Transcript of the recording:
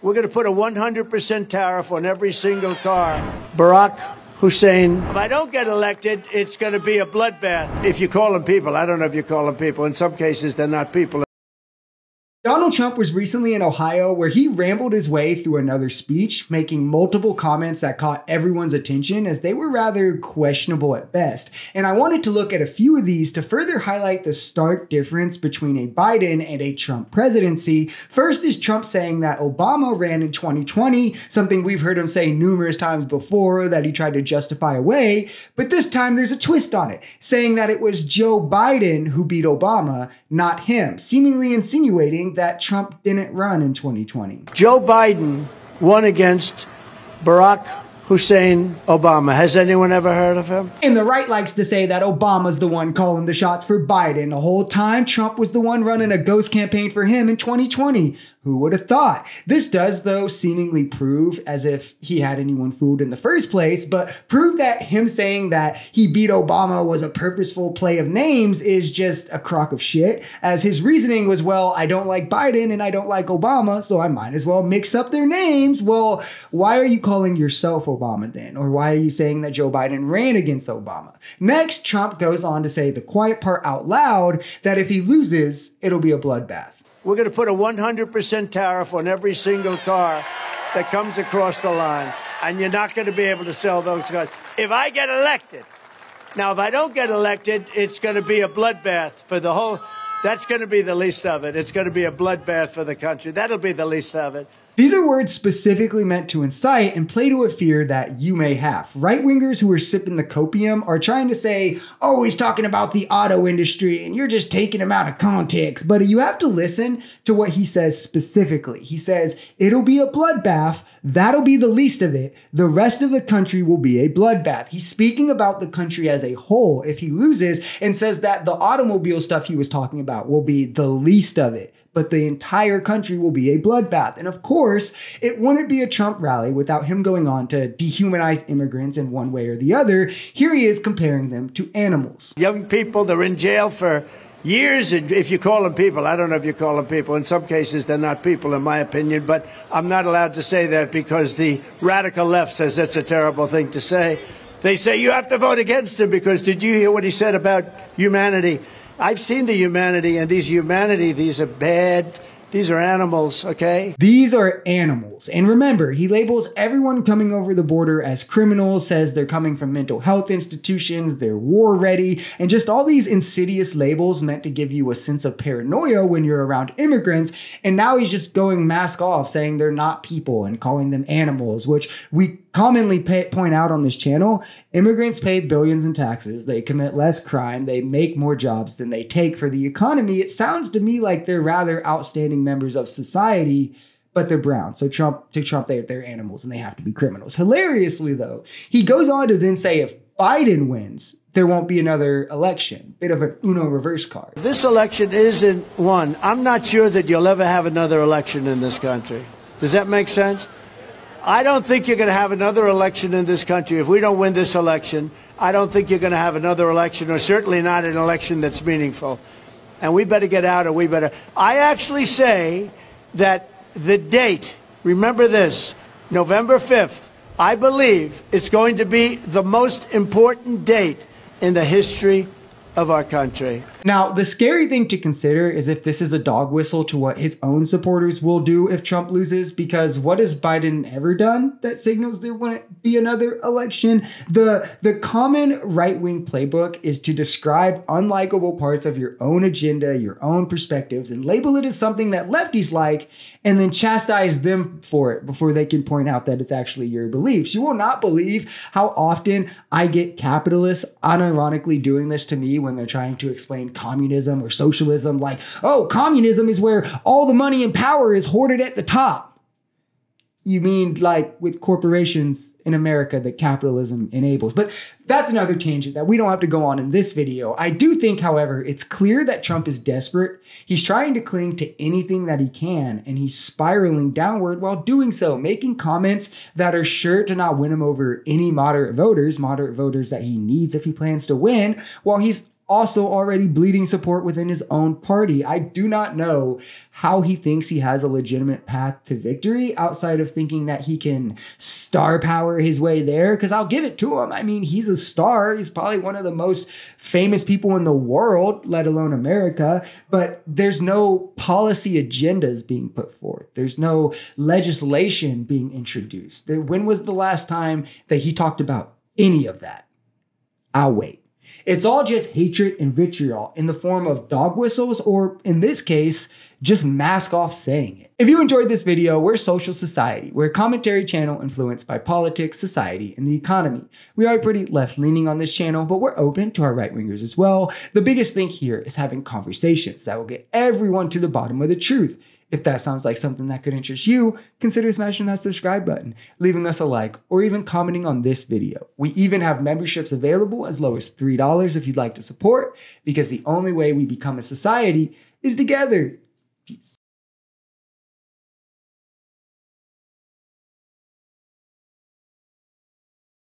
We're going to put a 100% tariff on every single car. Barack Hussein. If I don't get elected, it's going to be a bloodbath. If you call them people, I don't know if you call them people. In some cases, they're not people. Donald Trump was recently in Ohio where he rambled his way through another speech, making multiple comments that caught everyone's attention as they were rather questionable at best. And I wanted to look at a few of these to further highlight the stark difference between a Biden and a Trump presidency. First is Trump saying that Obama ran in 2020, something we've heard him say numerous times before that he tried to justify away. But this time there's a twist on it, saying that it was Joe Biden who beat Obama, not him, seemingly insinuating that Trump didn't run in 2020. Joe Biden won against Barack Hussein Obama. Has anyone ever heard of him? And the right likes to say that Obama's the one calling the shots for Biden. The whole time, Trump was the one running a ghost campaign for him in 2020. Who would have thought? This does, though, seemingly prove as if he had anyone fooled in the first place, but prove that him saying that he beat Obama was a purposeful play of names is just a crock of shit, as his reasoning was, well, I don't like Biden and I don't like Obama, so I might as well mix up their names. Well, why are you calling yourself Obama then? Or why are you saying that Joe Biden ran against Obama? Next, Trump goes on to say the quiet part out loud that if he loses, it'll be a bloodbath. We're going to put a 100% tariff on every single car that comes across the line, and you're not going to be able to sell those cars. If I get elected, now if I don't get elected, it's going to be a bloodbath for the whole, that's going to be the least of it. It's going to be a bloodbath for the country. That'll be the least of it. These are words specifically meant to incite and play to a fear that you may have. Right-wingers who are sipping the copium are trying to say, oh, he's talking about the auto industry and you're just taking him out of context. But you have to listen to what he says specifically. He says, it'll be a bloodbath. That'll be the least of it. The rest of the country will be a bloodbath. He's speaking about the country as a whole if he loses, and says that the automobile stuff he was talking about will be the least of it, but the entire country will be a bloodbath. And of course, it wouldn't be a Trump rally without him going on to dehumanize immigrants in one way or the other. Here he is comparing them to animals. Young people, they're in jail for years, and if you call them people, I don't know if you call them people. In some cases, they're not people, in my opinion, but I'm not allowed to say that because the radical left says that's a terrible thing to say. They say you have to vote against him because did you hear what he said about humanity? I've seen the humanity, and these are bad. These are animals, okay? These are animals. And remember, he labels everyone coming over the border as criminals, says they're coming from mental health institutions, they're war ready, and just all these insidious labels meant to give you a sense of paranoia when you're around immigrants. And now he's just going mask off, saying they're not people and calling them animals, which we commonly point out on this channel. Immigrants pay billions in taxes, they commit less crime, they make more jobs than they take for the economy. It sounds to me like they're rather outstanding members of society, but they're brown. So to Trump, they're animals and they have to be criminals. Hilariously, though, he goes on to then say if Biden wins, there won't be another election. Bit of an Uno reverse card. This election isn't won. I'm not sure that you'll ever have another election in this country. Does that make sense? I don't think you're going to have another election in this country. If we don't win this election, I don't think you're going to have another election, or certainly not an election that's meaningful. And we better get out, or we better. I actually say that the date, remember this, November 5th, I believe it's going to be the most important date in the history of our country. Now, the scary thing to consider is if this is a dog whistle to what his own supporters will do if Trump loses, because what has Biden ever done that signals there wouldn't be another election? The common right-wing playbook is to describe unlikable parts of your own agenda, your own perspectives, and label it as something that lefties like, and then chastise them for it before they can point out that it's actually your beliefs. You will not believe how often I get capitalists unironically doing this to me when they're trying to explain communism or socialism, like, oh, communism is where all the money and power is hoarded at the top. You mean like with corporations in America that capitalism enables. But that's another tangent that we don't have to go on in this video. I do think, however, it's clear that Trump is desperate. He's trying to cling to anything that he can, and he's spiraling downward while doing so, making comments that are sure to not win him over any moderate voters that he needs if he plans to win, while he's also already bleeding support within his own party. I do not know how he thinks he has a legitimate path to victory outside of thinking that he can star power his way there, because I'll give it to him. I mean, he's a star. He's probably one of the most famous people in the world, let alone America, but there's no policy agendas being put forth. There's no legislation being introduced. When was the last time that he talked about any of that? I'll wait. It's all just hatred and vitriol in the form of dog whistles, or in this case, just mask off saying it. If you enjoyed this video, we're Social Society. We're a commentary channel influenced by politics, society, and the economy. We are pretty left-leaning on this channel, but we're open to our right-wingers as well. The biggest thing here is having conversations that will get everyone to the bottom of the truth. If that sounds like something that could interest you, consider smashing that subscribe button, leaving us a like, or even commenting on this video. We even have memberships available as low as $3 if you'd like to support, because the only way we become a society is together. Peace.